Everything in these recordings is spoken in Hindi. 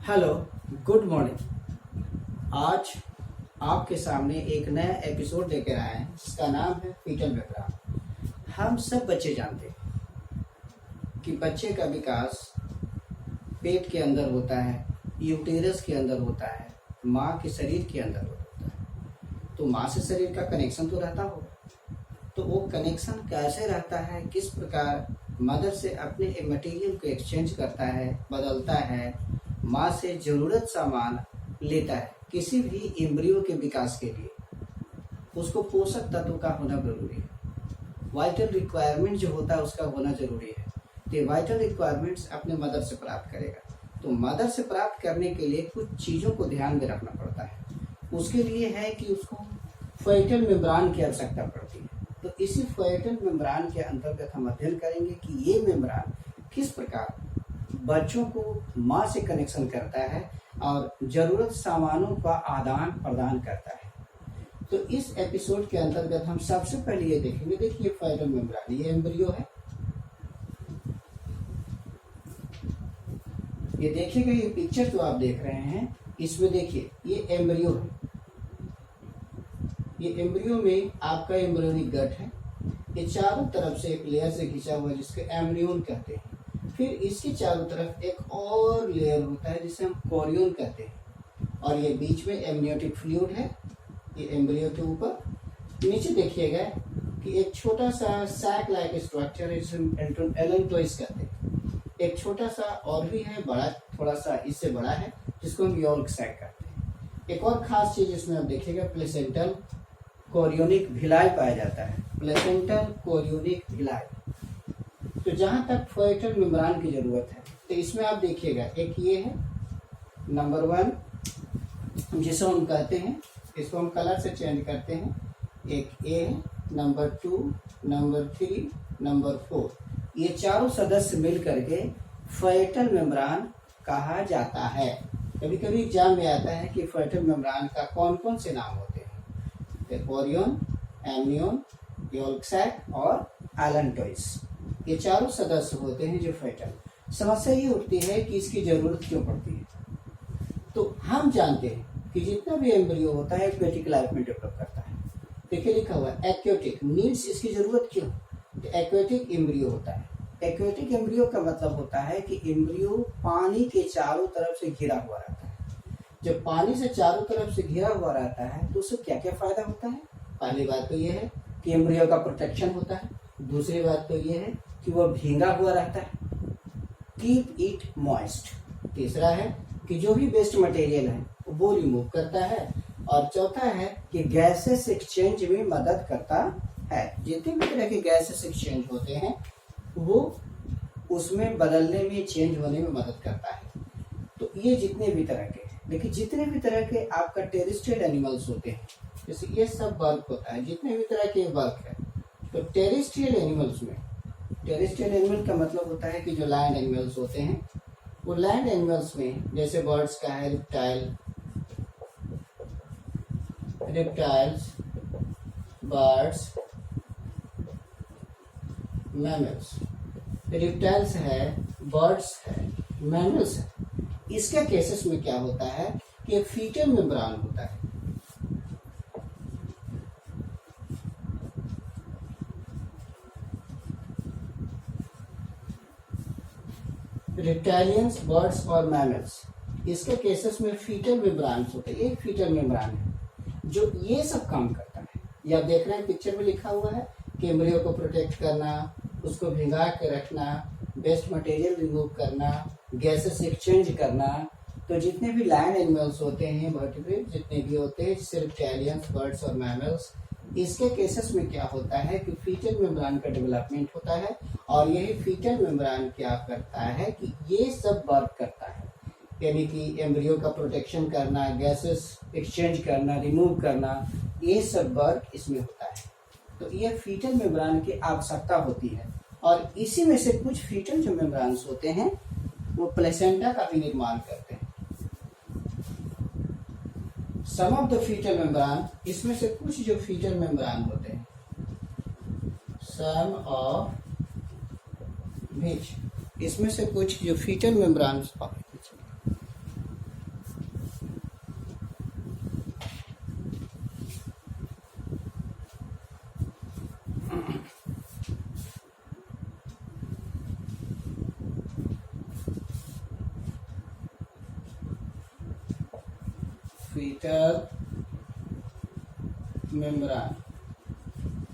Hello, good morning. आज आपके सामने एक नया एपिसोड लेकर आए हैं जिसका नाम है फीटल मेम्ब्रेन। हम सब बच्चे जानते हैं कि बच्चे का विकास पेट के अंदर होता है, यूटेरस के अंदर होता है, माँ के शरीर के अंदर होता है। तो माँ से शरीर का कनेक्शन तो रहता होगा, तो वो कनेक्शन कैसे रहता है, किस प्रकार मदर से अपने मटेरियल को एक्सचेंज करता है, बदलता है, माँ से ज़रूरत सामान लेता है। किसी भी एम्ब्रियो के विकास के लिए उसको पोषक तत्व का होना जरूरी है। वाइटल रिक्वायरमेंट जो होता है उसका होना जरूरी है। तो वाइटल रिक्वायरमेंट्स अपने मदर से प्राप्त करेगा। तो मदर से प्राप्त करने के लिए कुछ चीज़ों को ध्यान में रखना पड़ता है। उसके लिए है कि उसको फीटल मेम्ब्रेन की आवश्यकता पड़ती है। तो इसी फीटल मेम्ब्रेन के अंतर्गत हम अध्ययन करेंगे कि ये मेम्ब्रेन किस प्रकार बच्चों को माँ से कनेक्शन करता है और ज़रूरत सामानों का आदान प्रदान करता है। तो इस एपिसोड के अंतर्गत हम सबसे पहले ये देखेंगे। देखिए फीटल मेम्ब्रेन, ये एम्ब्रियो है। ये देखिएगा, ये पिक्चर जो आप देख रहे हैं इसमें देखिए ये एम्ब्रियो है। ये एम्ब्रियो में आपका एम्ब्रियोनिक गट है। ये चारों तरफ से एक लेयर से घिंचा हुआ है जिसके एम्ब्रियोन कहते हैं। फिर इसके चारों तरफ एक और लेयर होता है जिसे हम कोरियन कहते हैं। और ये बीच में एमनियोटिक फ्लूइड है, ये एम्ब्रियो के ऊपर। नीचे देखिएगा कि एक छोटा सा सैक लाइक स्ट्रक्चर है जिसे एलेंटोइस कहते हैं। एक छोटा सा और भी है, बड़ा, थोड़ा सा इससे बड़ा है, जिसको हम यॉल्क सैक कहते हैं। एक और खास चीज इसमें आप देखिएगा, प्लेसेंटल कोरियोनिक भिलाई पाया जाता है। Placental chorionic Bhilai. तो जहां तक फीटल मेम्ब्रेन की जरूरत है, तो इसमें आप देखिएगा, एक ये है नंबर 1 जिसे हम कहते हैं, इसको हम कलर से चेंज करते हैं। एक ए है, नंबर 2, नंबर 3, नंबर 4। ये चारों सदस्य मिल करके फीटल मेम्ब्रेन कहा जाता है। कभी कभी एग्जाम में आता है कि फीटल मेम्ब्रेन का कौन कौन से नाम होते हैं। कोरियन, एमनियोन, यॉल्क सैक और एलेंटोइस। ये चारों सदस्य होते हैं जो फीटल। समस्या ये उठती है कि इसकी जरूरत क्यों पड़ती है। तो हम जानते हैं कि जितना भी एम्ब्रियो होता है एक्वेटिक लाइफ में डेवलप करता है। देखिए लिखा हुआ है एक्वेटिक, नीड्स। इसकी जरूरत क्यों? तो एक्वेटिक एम्ब्रियो होता है। एक्वेटिक एम्ब्रियो का मतलब होता है कि एम्ब्रियो पानी के चारों तरफ से घिरा हुआ रहता है। जब पानी से चारों तरफ से घिरा हुआ रहता है तो उससे क्या क्या फायदा होता है? पहली बात तो यह है कि एम्ब्रियो का प्रोटेक्शन होता है। दूसरी बात तो यह है कि वह भींगा हुआ रहता है, कीप इट मॉइस्ट। तीसरा है कि जो भी वेस्ट मटेरियल है वो रिमूव करता है। और चौथा है कि गैसेस एक्सचेंज में मदद करता है। जितने भी तरह के गैसेस एक्सचेंज होते हैं वो उसमें बदलने में, चेंज होने में मदद करता है। तो ये जितने भी तरह के, देखिए जितने भी तरह के आपका टेरेस्ट्रियल एनिमल्स होते हैं, जैसे ये सब वर्क होता है, जितने भी तरह के वर्क है। तो टेरेस्ट्रियल एनिमल्स में, टेरेस्ट्रियल एनिमल का मतलब होता है कि जो लैंड एनिमल्स होते हैं, वो लैंड एनिमल्स में जैसे बर्ड्स का है, रिप्टाइल्स, बर्ड्स, मैमल्स। रिप्टाइल्स है, बर्ड्स है, मैमल्स है। इसके केसेस में क्या होता है कि एक फीटल मेम्ब्रेन होता है। रेप्टाइलियंस, बर्ड्स और मैमल्स, इसके केसेस में फीटल मेम्ब्रेन होते हैं। एक फीटल मेम्ब्रेन है जो ये सब काम करता है। ये आप देख रहे हैं पिक्चर में लिखा हुआ है कि एम्ब्रियो को प्रोटेक्ट करना, उसको भिंगा के रखना, वेस्ट मटेरियल रिमूव करना, गैसेस एक्सचेंज करना। तो जितने भी लैंड एनिमल्स होते हैं, वर्टिब्रेट जितने भी होते हैं, जैसे रेप्टाइलियंस, बर्ड्स और मैमल्स, इसके केसेस में क्या होता है कि फीटल मेम्ब्रेन का डेवलपमेंट होता है। और यही फीटल मेम्ब्रेन क्या करता है कि ये सब वर्क करता है, यानी कि एम्ब्रियो का प्रोटेक्शन करना, गैसेस एक्सचेंज करना, रिमूव करना, ये सब वर्क इसमें होता है। तो ये फीटल मेम्ब्रेन की आवश्यकता होती है। और इसी में से कुछ फीटल जो मेम्ब्रेन्स होते हैं वो प्लेसेंटा का भी निर्माण करते हैं। सम ऑफ द फीटल मेम्ब्रेन, इसमें से कुछ जो फीटल मेम्ब्रेन होते हैं, सम ऑफ विच, इसमें से कुछ जो फीटल मेम्ब्रेन फीटल मेम्ब्रान,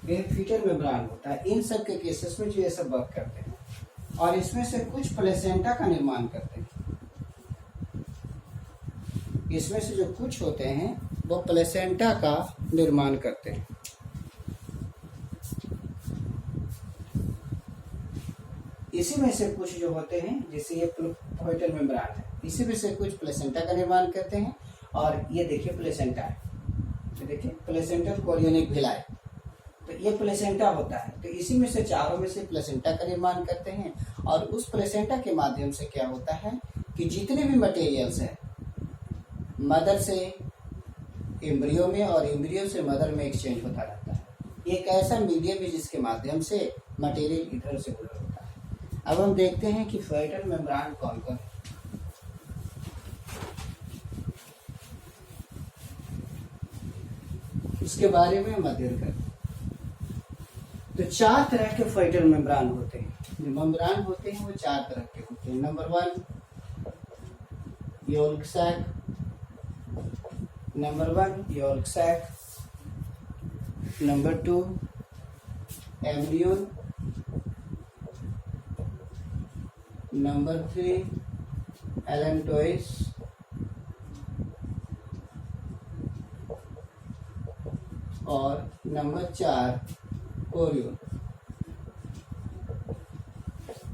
ये फीटल मेम्ब्रान होता है। इन सब के केसेस में जो ये सब वर्क करते हैं, और इसमें से कुछ प्लेसेंटा का निर्माण करते हैं। इसमें से जो कुछ होते हैं वो प्लेसेंटा का निर्माण करते हैं। इसी में से कुछ जो होते हैं, जैसे ये फीटल मेम्ब्रान है, इसी में से कुछ प्लेसेंटा का निर्माण करते हैं। और ये देखिए प्लेसेंटा है, ये देखिए प्लेसेंटल कोरियोनिक विलाई, तो ये प्लेसेंटा होता है। तो इसी में से चारों में से प्लेसेंटा का निर्माण करते हैं। और उस प्लेसेंटा के माध्यम से क्या होता है कि जितने भी मटेरियल्स हैं, मदर से एम्ब्रियो में और एम्ब्रियो से मदर में एक्सचेंज होता रहता है। एक ऐसा मीडियम है जिसके माध्यम से मटेरियल इधर से उधर होता है। अब हम देखते हैं कि फीटल मेम्ब्रान कौन कौन है। इसके बारे में हम अध्ययन करते हैं। तो 4 तरह के फीटल मेम्ब्रान होते हैं। जो मेम्ब्रान होते हैं वो 4 तरह के होते हैं। Number 1 yolk sac, number 1 yolk sac, number 2 embryon, number 3 allantois, और नंबर 4 कोरियोन।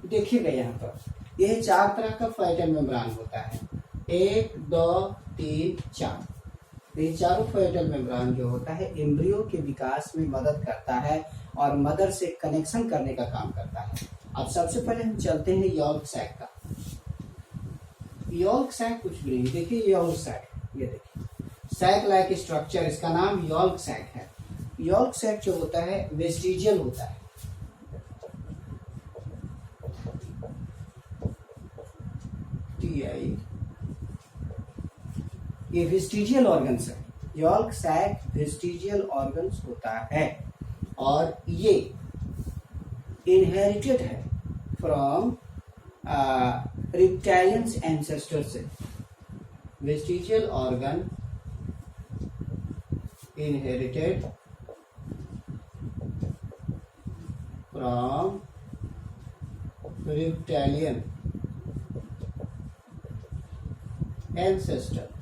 देखिएगा यहाँ पर यह 4 तरह का फीटल मेम्ब्रान होता है। 1 2 3 4, ये चारों फीटल मेम्ब्रान जो होता है एम्ब्रियो के विकास में मदद करता है और मदर से कनेक्शन करने का काम करता है। अब सबसे पहले हम चलते हैं योल्क सैक का। योल्क सैक कुछ भी नहीं, देखिए योल्क सैक, ये देखिए सैक लाइक स्ट्रक्चर, इसका नाम योल्क सैक है। योल्क सैक जो होता है वेस्टिजियल होता है। ये वेस्टिजियल ऑर्गन्स है। योल्क सैक वेस्टिजियल ऑर्गन्स होता है और ये इनहेरिटेड है फ्रॉम रिप्टाइलियंस एंसेस्टर से। Vestigial organ inherited from reptilian ancestor.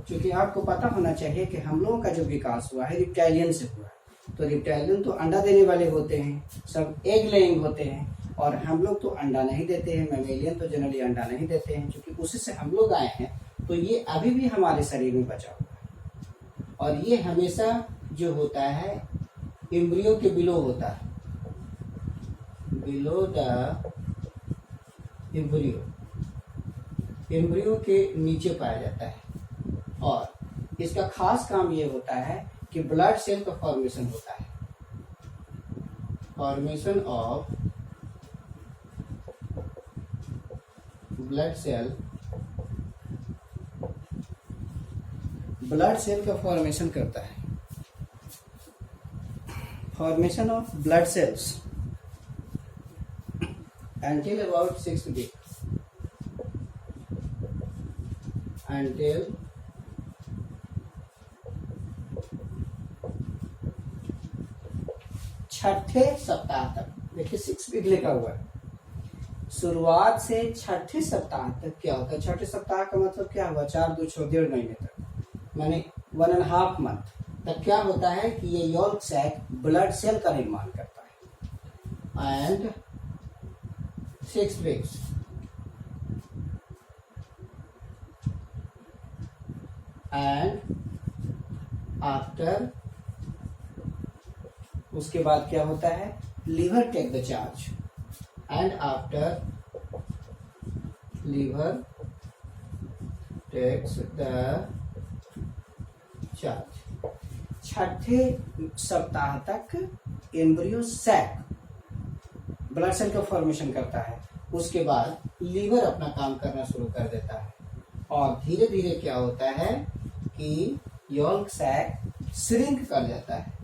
क्योंकि आपको पता होना चाहिए कि हम लोगों का जो विकास हुआ है रिप्टाइलियन से हुआ है। तो रिप्टाइलियन तो अंडा देने वाले होते हैं, सब एग लेइंग होते हैं, और हम लोग तो अंडा नहीं देते हैं। मैमेलियन तो जनरली अंडा नहीं देते हैं, क्योंकि उसी से हम लोग आए हैं। तो ये अभी भी हमारे शरीर में बचा हुआ है, और ये हमेशा जो होता है एम्ब्रियो के बिलो होता है, बिलो द एम्ब्रियो, एम्ब्रियो के नीचे पाया जाता है। और इसका खास काम ये होता है कि ब्लड सेल का फॉर्मेशन होता है, formation of blood cell, blood cell का फॉर्मेशन करता है, formation of blood cells until about 6th week, until 6ठे सप्ताह तक। देखिए 6 वीक लिखा हुआ है। शुरुआत से 6ठे सप्ताह तक क्या होता है? 6ठे सप्ताह का मतलब क्या हुआ? 4 2 6 1.5 महीने तक, माने 1.5 मंथ तक क्या होता है कि ये योल्क सैक ब्लड सेल का निर्माण करता है। एंड 6 weeks and आफ्टर, उसके बाद क्या होता है? Liver take the charge, and after liver takes the charge. 6ठे सप्ताह तक एम्ब्रियो सैक ब्लड सेल का फॉर्मेशन करता है। उसके बाद लीवर अपना काम करना शुरू कर देता है, और धीरे धीरे क्या होता है कि योल्क सैक श्रिंक कर जाता है।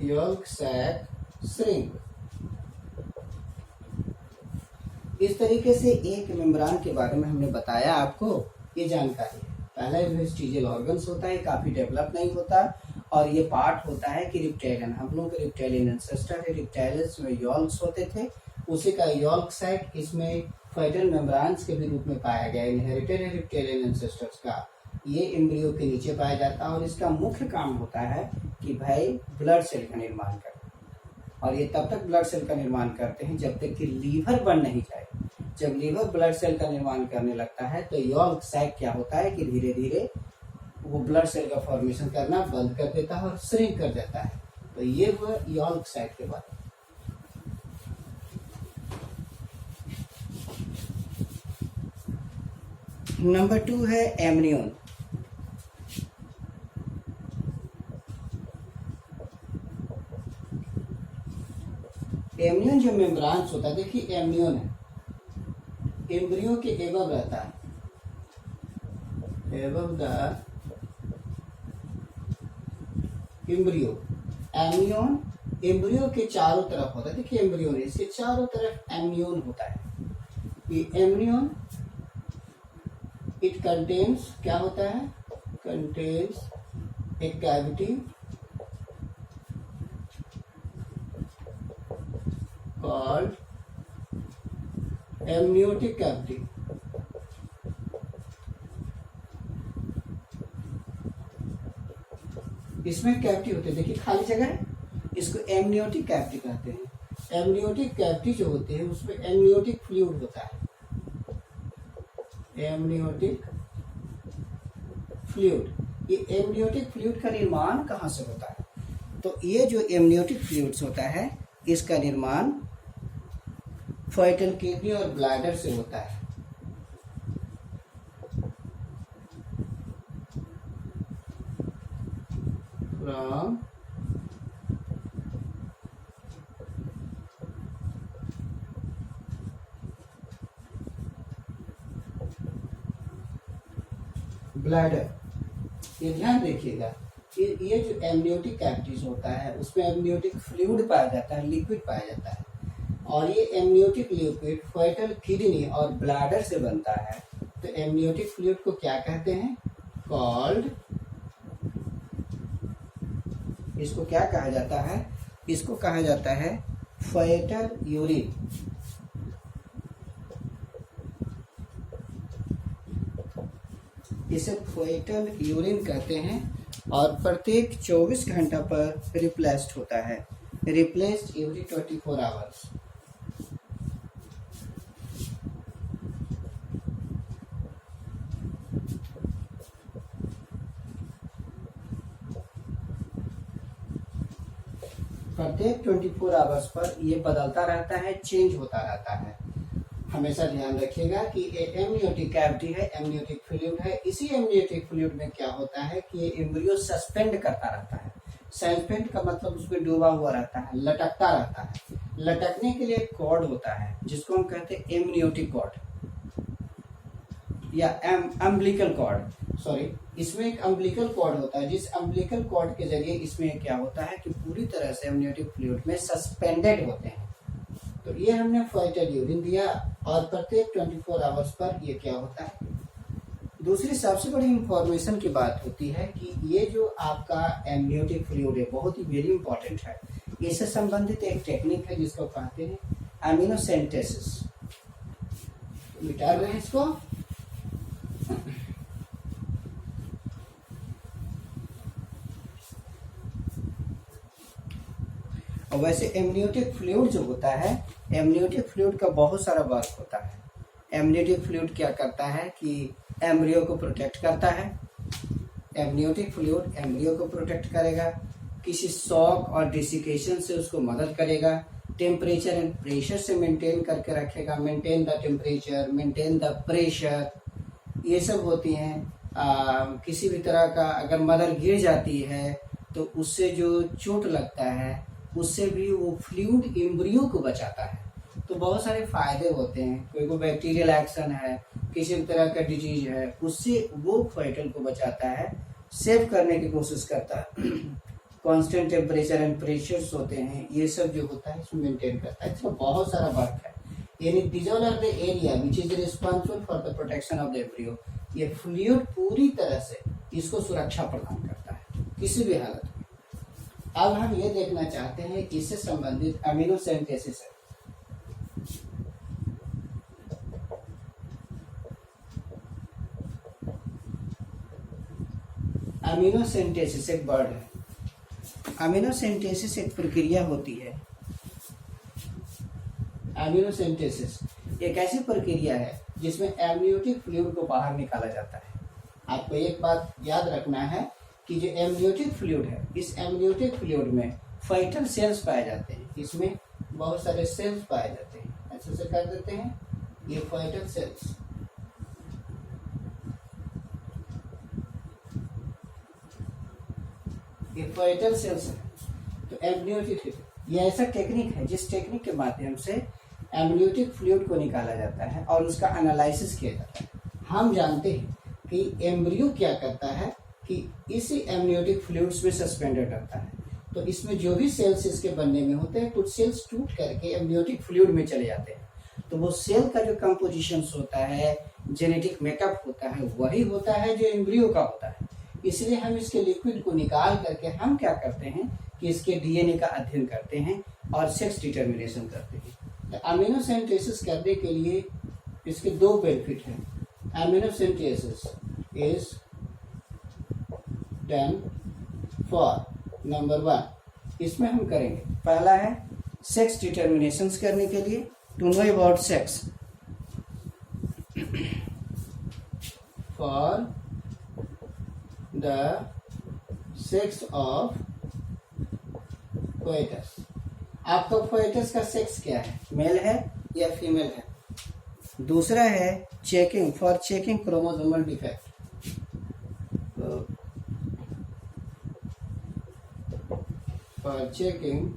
योल्क सैक श्रिंक, इस तरीके से एक मेम्ब्रान के बारे में हमने बताया आपको, ये जानकारी है। पहला वेस्टिजियल ऑर्गन्स होता है, काफी डेवलप नहीं होता, और ये पार्ट होता है कि रिप्टाइलियन, हम लोग के रिप्टाइलियन एंसेस्टर है, रिप्टाइल्स में यॉल्क्स होते थे, उसी का यॉल्क साइट इसमें फर्टाइल मेम्ब्रान्स के भी रूप में पाया गया, इनहेरिटेड है रिप्टाइलियन एंसेस्टर्स का। ये एम्ब्रियो के नीचे पाया जाता है और इसका मुख्य काम होता है कि भाई ब्लड सेल का निर्माण करना, और ये तब तक ब्लड सेल का निर्माण करते हैं जब तक कि लीवर बन नहीं जाए। जब लीवर ब्लड सेल का निर्माण करने लगता है तो यॉल्क साइट क्या होता है कि धीरे धीरे वो ब्लड सेल का फॉर्मेशन करना बंद कर देता है और श्रिंक कर देता है। तो ये हुआ यॉल्क साइट के बारे में। नंबर 2 है एमनियन। एमनियन जो मेम्ब्रान्स होता है, देखिए एमनियन है, एम्ब्रियो के एबव रहता है, above the embryo. Amnion embryo के चारों तरफ होता है, देखिए एम्ब्रियोन, इसके चारों तरफ एमनियन होता है। ये एमनियन इट कंटेन्स, क्या होता है, कंटेन्स ए कैविटी कॉल्ड एमनियोटिक कैविटी। इसमें कैविटी होती है, देखिए खाली जगह है, इसको एमनियोटिक कैविटी कहते हैं। एमनियोटिक कैविटी जो होती है उसमें एमनियोटिक फ्लूइड होता है, एमनियोटिक फ्लूइड। ये एमनियोटिक फ्लूइड का निर्माण कहाँ से होता है, तो ये जो एमनियोटिक फ्लूइड्स होता है इसका निर्माण फर्टाइल किडनी और ब्लैडर से होता है। From bladder. ये ध्यान देखिएगा, ये जो एमनियोटिक कैविटीज होता है उसमें एमनियोटिक फ्लूइड पाया जाता है, लिक्विड पाया जाता है, और ये एमनियोटिक लिक्विड फर्टाइल किडनी और ब्लैडर से बनता है। तो एमनियोटिक फ्लूइड को क्या कहते हैं, कॉल्ड, इसको क्या कहा जाता है, इसको कहा जाता है फर्टाइल यूरिन। इसे फर्टाइल यूरिन कहते हैं, और प्रत्येक 24 घंटा पर रिप्लेस्ड होता है, रिप्लेस्ड एवरी 24 आवर्स। प्रत्येक 24 आवर्स पर ये बदलता रहता है, चेंज होता रहता है। हमेशा ध्यान रखिएगा कि ये एमनियोटिक कैविटी है, एमनियोटिक फ्लूइड है। इसी एमनियोटिक फ्लूइड में क्या होता है कि ये एम्ब्रियो सस्पेंड करता रहता है। सस्पेंड का मतलब उसमें डूबा हुआ रहता है, लटकता रहता है। लटकने के लिए एक कॉर्ड होता है जिसको हम कहते हैं एमनियोटिक कॉर्ड या अम्बिलिकल कॉर्ड, सॉरी, इसमें एक अम्बिलिकल कॉर्ड होता है, जिस अम्बिलिकल कॉर्ड के जरिए इसमें क्या होता है कि पूरी तरह से एमनियोटिक फ्लूइड में सस्पेंडेड होते हैं। तो ये हमने फर्टाइल यूरिन दिया, और प्रत्येक 24 आवर्स पर ये क्या होता है। दूसरी सबसे बड़ी इंफॉर्मेशन की बात होती है कि ये जो आपका एमनियोटिक फ्लूइड है बहुत ही वेरी इंपॉर्टेंट है। इससे संबंधित एक टेक्निक है जिसको कहते हैं एमिनोसेंटेसिस। मिटा रहे हैं इसको। और वैसे एमनियोटिक फ्लूइड जो होता है, एमनियोटिक फ्लूइड का बहुत सारा वर्क होता है। एमनियोटिक फ्लूइड क्या करता है कि एम्ब्रियो को प्रोटेक्ट करता है। एमनियोटिक फ्लूइड एम्ब्रियो को प्रोटेक्ट करेगा, किसी शॉक और डिसिकेशन से उसको मदद करेगा, टेम्परेचर एंड प्रेशर से मेंटेन करके रखेगा, maintain the temperature, maintain the pressure, ये सब होती हैं। किसी भी तरह का अगर मदर गिर जाती है तो उससे जो चोट लगता है उससे भी वो फ्लूइड एम्ब्रियो को बचाता है। तो बहुत सारे फायदे होते हैं। कोई को बैक्टीरियल एक्शन है, किसी भी तरह का डिजीज है, उससे वो फर्टाइल को बचाता है, सेव करने की कोशिश करता है। कांस्टेंट टेम्परेचर एंड प्रेशर्स होते हैं, ये सब जो होता है इसमें मेंटेन करता है। इसमें बहुत सारा वर्क है। यानी these all are the area which is responsible for the protection of the embryo। ये फ्लूइड पूरी तरह से इसको सुरक्षा प्रदान करता है किसी भी हालत में। अब हम ये देखना चाहते हैं कि इससे संबंधित अमीनो सिंथेसिस है। अमीनो सिंथेसिस एक वर्ड है। अमीनो सिंथेसिस एक प्रक्रिया होती है। अमीनो सिंथेसिस एक ऐसी प्रक्रिया है जिसमें एमनियोटिक फ्लूइड को बाहर निकाला जाता है। आपको एक बात याद रखना है कि जो एमनियोटिक फ्लूइड है, इस एमनियोटिक फ्लूइड में फाइटल सेल्स पाए जाते हैं। इसमें बहुत सारे सेल्स पाए जाते हैं। अच्छे से कर देते हैं, ये फाइटल सेल्स। ये फाइटल सेल्स है। तो एमनियोटिक ये ऐसा टेक्निक है जिस टेक्निक के माध्यम से एमनियोटिक फ्लूइड को निकाला जाता है और उसका एनालिसिस किया जाता है। हम जानते हैं कि एम्ब्रियो क्या करता है कि इसी एमनियोटिक फ्लूइड्स में सस्पेंडेड रहता है। तो इसमें जो भी सेल्स इसके बनने में होते हैं, कुछ सेल्स टूट करके एमनियोटिक फ्लूइड में चले जाते हैं। तो वो सेल का जो कंपोजिशन होता है, जेनेटिक मेकअप होता है, वही होता है जो एम्ब्रियो का होता है। इसलिए हम इसके लिक्विड को निकाल करके हम क्या करते हैं कि इसके डीएनए का अध्ययन करते हैं और सेक्स डिटर्मिनेशन करते हैं। तो अमीनो सिंथेसिस करने के लिए इसके दो बेनिफिट हैं। Amino synthesis is done for number 1, इसमें हम करेंगे, पहला है सेक्स डिटर्मिनेशन करने के लिए, to know about sex, for the sex of foetus. आपका फोएटस का सेक्स क्या है, मेल है या फीमेल है। दूसरा है checking, for checking chromosomal defect, for checking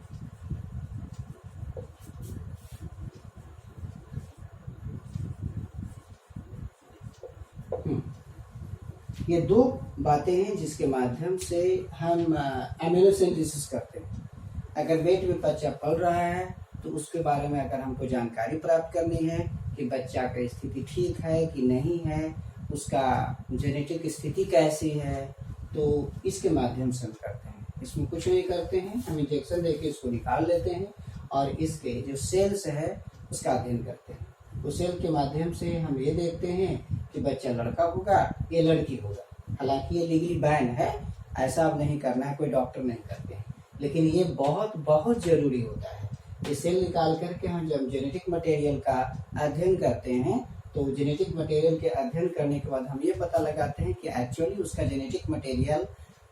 ये दो बातें हैं जिसके माध्यम से हम अमीनो सिंथेसिस करते हैं। अगर पेट में बच्चा पल रहा है तो उसके बारे में अगर हमको जानकारी प्राप्त करनी है कि बच्चा का स्थिति ठीक है कि नहीं है, उसका जेनेटिक स्थिति कैसी है, तो इसके माध्यम से हम करते हैं। इसमें कुछ नहीं करते हैं, हम इंजेक्शन देके इसको निकाल लेते हैं और इसके जो सेल्स है उसका अध्ययन करते हैं। उस सेल के माध्यम से हम ये देखते हैं कि बच्चा लड़का होगा या लड़की होगा। हालांकि ये लीगली बैन है, ऐसा अब नहीं करना है, कोई डॉक्टर नहीं करते हैं, लेकिन ये बहुत बहुत जरूरी होता है। ये सेल निकाल करके हम जब जेनेटिक मटेरियल का अध्ययन करते हैं तो जेनेटिक मटेरियल के अध्ययन करने के बाद हम ये पता लगाते हैं कि एक्चुअली उसका जेनेटिक मटेरियल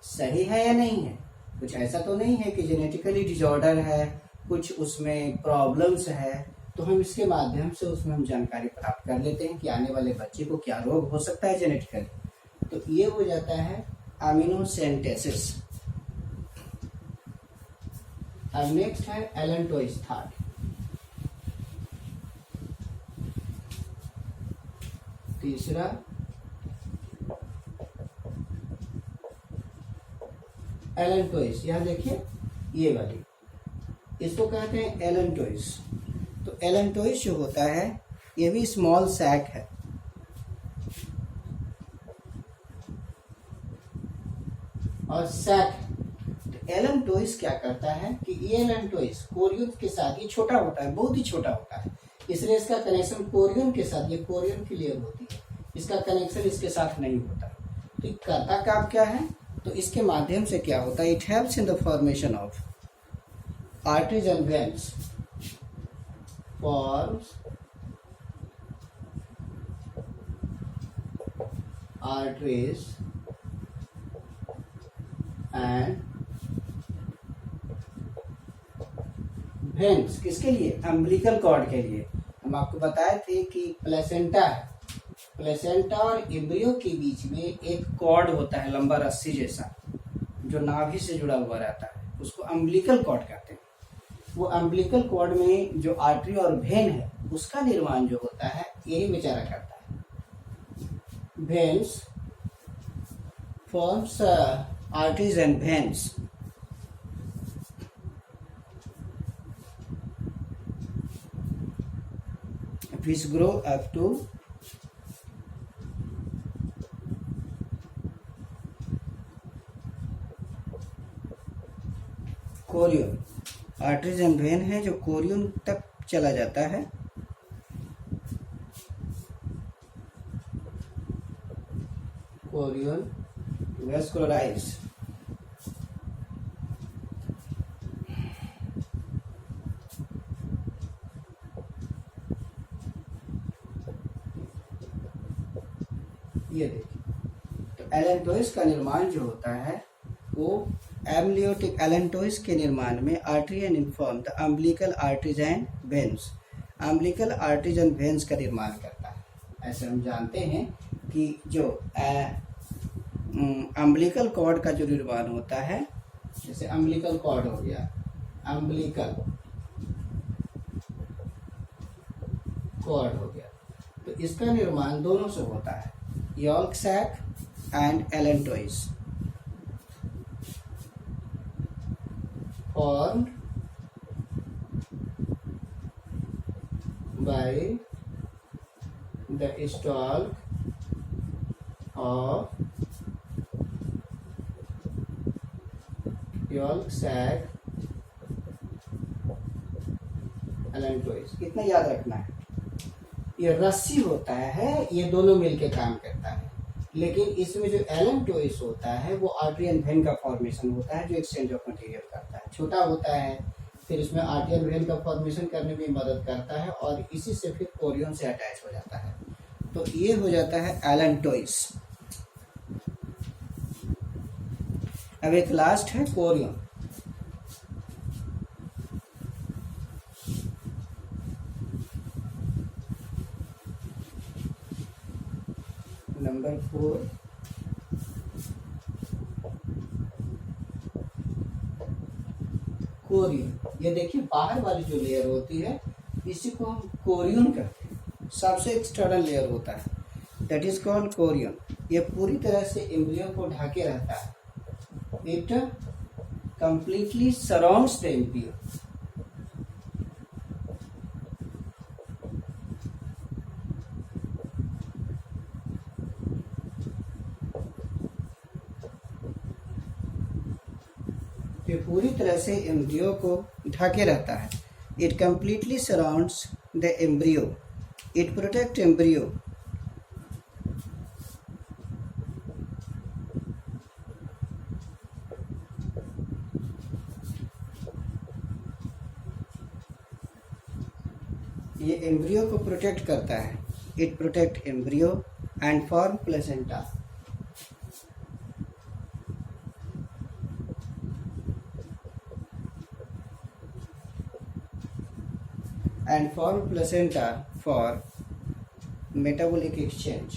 सही है या नहीं है। कुछ ऐसा तो नहीं है कि जेनेटिकली डिसऑर्डर है, कुछ उसमें प्रॉब्लम्स है, तो हम इसके माध्यम से उसमें हम जानकारी प्राप्त कर लेते हैं कि आने वाले बच्चे को क्या रोग हो सकता है जेनेटिकली। तो ये हो जाता है अमीनो सिंथेसिस। अब नेक्स्ट है एलेंटोइस थर्ड। तीसरा एलेंटोइस, यहां देखिए ये वाली, इसको कहते हैं एलेंटोइस। तो एलेंटोइस जो होता है ये भी स्मॉल सैक है। और सैक, तो एलेंटोइस क्या करता है कि ये एलेंटोइस कोरियन के साथ, ये छोटा होता है, बहुत ही छोटा होता है, इसलिए इसका कनेक्शन कोरियन के साथ, ये कोरियन की लेयर होती है, इसका कनेक्शन इसके साथ नहीं होता। तो करता काम क्या है, तो इसके माध्यम से क्या होता है, it helps in the formation of arteries and veins, forms arteries and veins। किसके लिए, अम्बिलिकल कॉर्ड के लिए। हम आपको बताए थे कि प्लेसेंटा है, प्लेसेंटा और एम्ब्रियो के बीच में एक कॉर्ड होता है लंबा रस्सी जैसा, जो नाभि से जुड़ा हुआ रहता है, उसको अम्बिलिकल कॉर्ड कहते हैं। वो अम्बिलिकल कॉर्ड में जो आर्टरी और वेन है उसका निर्माण जो होता है यही बेचारा करता है। Veins forms arteries and veins. which grow up to Korean. Arteries and when है जो कोरियन तक चला जाता है। Korean vascularise. ये देखिए, तो एलेंटोइस का निर्माण जो होता है वो एमलियोटिक एलेंटोइस के निर्माण में artery and inform the umbilical arteries and veins, umbilical arteries and veins का निर्माण करता है। ऐसे हम जानते हैं कि जो अम्बिलिकल कॉर्ड का जो निर्माण होता है, जैसे अम्बिलिकल कॉर्ड हो गया, अम्बिलिकल कॉर्ड हो गया, तो इसका निर्माण दोनों से होता है, yolk sac and allantois, formed by the stalk of yolk sac allantois. इतना याद रखना है। ये रस्सी होता है, ये दोनों मिलके काम करता है, लेकिन इसमें जो एलेंटोइस होता है वो आर्टरी एंड वेन का फॉर्मेशन होता है जो एक्सचेंज ऑफ मटेरियल करता है। छोटा होता है, फिर इसमें आर्टरी एंड वेन का फॉर्मेशन करने में मदद करता है और इसी से फिर कोरियन से अटैच हो जाता है। तो ये हो जाता है एलेंटोइस। अब एक लास्ट है कोरियन। Number 4 Korean. ये देखिए, बाहर वाली जो लेयर होती है इसी को हम कोरियन कहते हैं। सबसे एक्सटर्नल लेयर होता है, दैट इज कॉल्ड कोरियन। ये पूरी तरह से एम्ब्रियो को ढके रहता है। It completely surrounds the embryo. ये पूरी तरह से एम्ब्रियो को ढके रहता है। It completely surrounds the embryo. It protect embryo. ये एम्ब्रियो को प्रोटेक्ट करता है। It protect embryo and form placenta. And form placenta for metabolic exchange.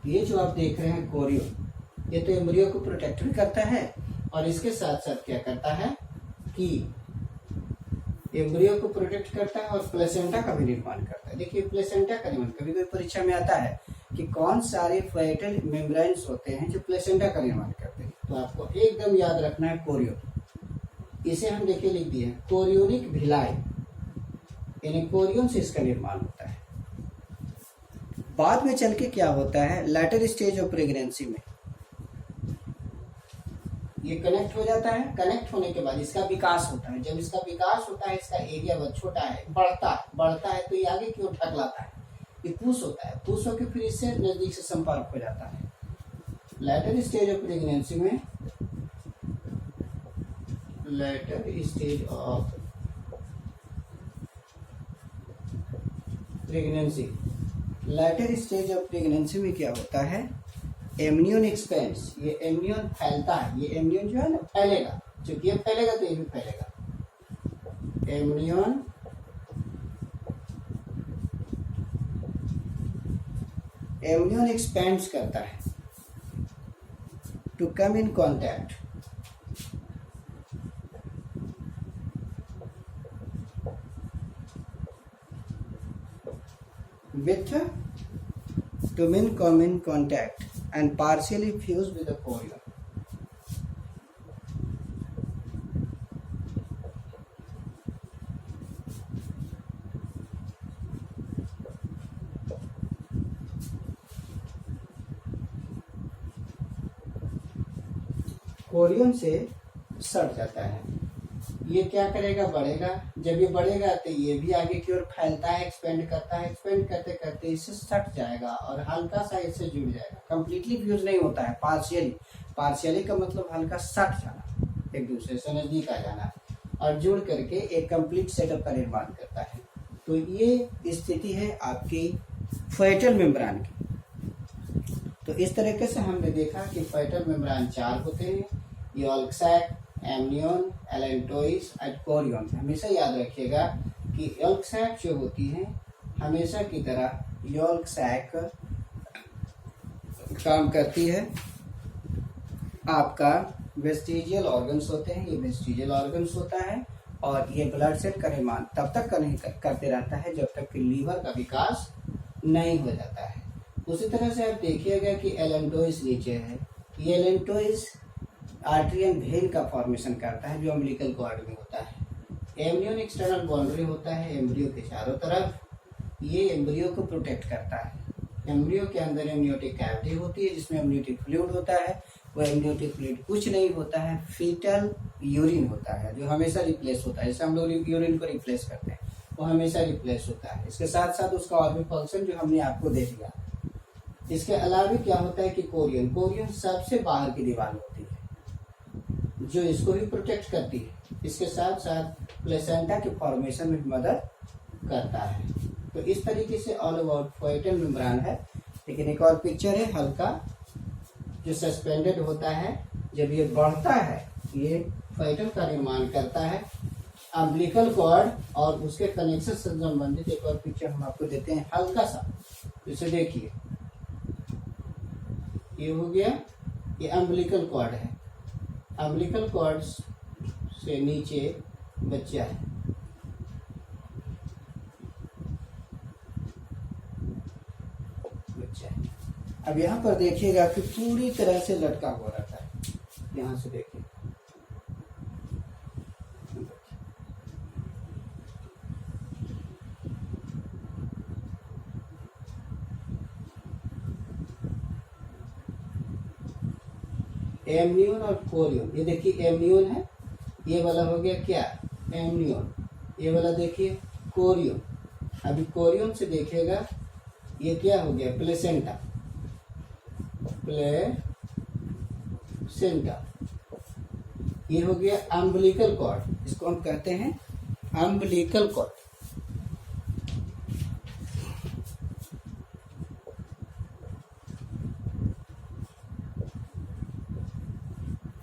ये जो आप देख रहे हैं कोरियन, ये तो एम्ब्रियो को प्रोटेक्ट भी करता है और इसके साथ साथ क्या करता है कि एम्ब्रियो को प्रोटेक्ट करता है और प्लेसेंटा का भी निर्माण करता है। देखिए, प्लेसेंटा का निर्माण कभी कभी परीक्षा में आता है कि कौन सारे फेटल मेम्ब्रेन्स होते हैं जो प्लेसेंटा का निर्माण करते हैं। तो आपको एकदम याद रखना है कोरियन। इसे हम देखिए लिख दिए कोरियोनिक भिलाई, यानी कोरियन से इसका निर्माण होता है। बाद में चल के क्या होता है, लेटर स्टेज ऑफ प्रेगनेंसी में ये कनेक्ट हो जाता है। कनेक्ट होने के बाद इसका विकास होता है। जब इसका विकास होता है, इसका एरिया बहुत छोटा है, बढ़ता है तो ये आगे की ओर ढकलाता है। ये पुश होता है, पुश होकर फिर इससे नजदीक से संपर्क हो जाता है। लेटर स्टेज ऑफ प्रेगनेंसी में, later stage of pregnancy, later stage of pregnancy में क्या होता है, एमनियन एक्सपेंस। ये एमनियन फैलता है। ये एमनियन जो है ना फैलेगा, क्योंकि ये फैलेगा तो ये भी फैलेगा। एमनियन एक्सपेंड्स करता है to come in contact with to come in contact and partially fuse with the chorion. Korean से सट जाता है। ये क्या करेगा, बढ़ेगा। जब ये बढ़ेगा तो ये भी आगे की ओर फैलता है, एक्सपेंड करता है, एक्सपेंड करते करते इससे सट जाएगा और हल्का सा इससे जुड़ जाएगा। कंप्लीटली फ्यूज नहीं होता है, पार्शियली। पार्शियली का मतलब हल्का सट जाना, एक दूसरे से नजदीक आ जाना और जुड़ करके एक कंप्लीट सेटअप का निर्माण करता है। तो ये स्थिति है आपकी फेटल मेम्ब्रेन की। तो इस तरीके से हमने देखा कि फेटल मेम्ब्रेन 4 होते हैं, यॉल्क सैक, एमनियन, एलेंटोइस और कोरियन। हमेशा याद रखिएगा कि यॉल्क सैक जो होती है हमेशा की तरह यॉल्क सैक काम करती है। आपका वेस्टिजियल ऑर्गन्स होते हैं, ये वेस्टिजियल ऑर्गन्स होता है और ये ब्लड सेल का निर्माण तब तक करते रहता है जब तक कि लीवर का विकास नहीं हो जाता है। उसी तरह से आप देखिएगा कि एलेंटोइस नीचे है। ये एलेंटोइस आर्टरियन वेन का फॉर्मेशन करता है जो अम्बिलिकल कॉर्ड में होता है। एम्ब्रियो एक्सटर्नल बाउंड्री होता है एम्ब्रियो के चारों तरफ, ये एम्ब्रियो को प्रोटेक्ट करता है। एम्ब्रियो के अंदर एम्नियोटिक कैविटी होती है जिसमें एम्नियोटिक फ्लूइड होता है। वह एम्नियोटिक फ्लूइड कुछ नहीं होता है, फीटल यूरिन होता है जो हमेशा रिप्लेस होता है। जैसे हम लोग यूरिन को रिप्लेस करते हैं वो हमेशा रिप्लेस होता है। इसके साथ साथ उसका और भी फंक्शन जो हमने आपको दे दिया। इसके अलावा क्या होता है कि कोरियन सबसे बाहर की दीवार होती है जो इसको भी प्रोटेक्ट करती है। इसके साथ साथ प्लेसेंटा के फॉर्मेशन में मदद करता है। तो इस तरीके से ऑल अबाउट फेटल मेम्ब्रेन है। लेकिन एक और पिक्चर है हल्का जो सस्पेंडेड होता है। जब ये बढ़ता है ये फेटल का निर्माण करता है। अम्बिलिकल कॉर्ड और उसके कनेक्शन से संबंधित एक और पिक्चर हम आपको देते हैं हल्का सा। इसे देखिए, ये हो गया, ये अम्बिलिकल कॉर्ड है। अम्बिलिकल कॉर्ड से नीचे बच्चा है। अब यहाँ पर देखिएगा कि पूरी तरह से लटका हुआ रहता है। यहाँ से देखिए, एमनियन और कोरियन। ये देखिए एमनियन है, ये वाला हो गया क्या, एमनियन। ये वाला देखिए कोरियन। अभी कोरियन से देखिएगा ये क्या हो गया, प्लेसेंटा। ये हो गया अम्बिलिकल कॉर्ड, इसको हम कहते हैं अम्बिलिकल कॉर्ड।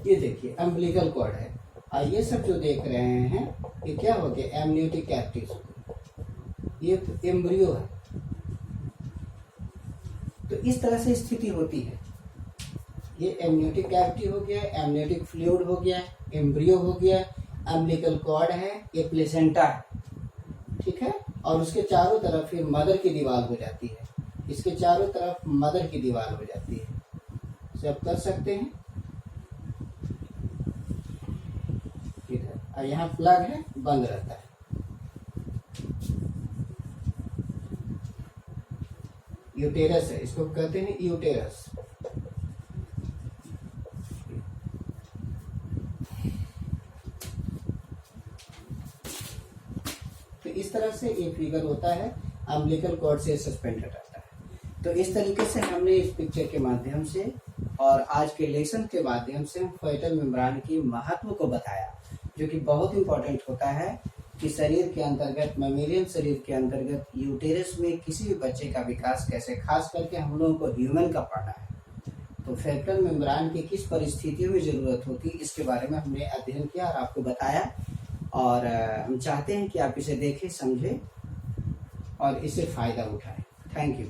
ये देखिए अम्बिलिकल कॉर्ड है। और ये सब जो देख रहे हैं ये क्या हो गया, एमनियोटिक कैविटी। ये एम्ब्रियो है। तो इस तरह से स्थिति होती है। ये एमनियोटिक कैविटी हो गया, एमनियोटिक फ्लूइड हो गया, एम्ब्रियो हो गया, अम्बिलिकल कॉर्ड है, ये प्लेसेंटा है, ठीक है। और उसके चारों तरफ फिर मदर की दीवार हो जाती है। इसके चारों तरफ मदर की दीवार हो जाती है। इसे आप कर सकते हैं इधर, और यहाँ प्लग है, बंद रहता है। यूटेरस है, इसको कहते हैं यूटेरस। तो इस तरह से ये फिगर होता है, अम्बिलिकल कॉर्ड से सस्पेंडेड रहता है। तो इस तरीके से हमने इस पिक्चर के माध्यम से और आज के लेसन के माध्यम से फेटल मेम्ब्रेन की महत्व को बताया, जो कि बहुत इंपॉर्टेंट होता है कि शरीर के अंतर्गत, मेमेलियन शरीर के अंतर्गत यूटेरस में किसी भी बच्चे का विकास कैसे, खास करके हम लोगों को ह्यूमन का पढ़ना है। तो फेटल मेम्ब्रेन की किस परिस्थितियों में जरूरत होती है इसके बारे में हमने अध्ययन किया और आपको बताया। और हम चाहते हैं कि आप इसे देखें, समझें और इससे फायदा उठाएं। Thank you.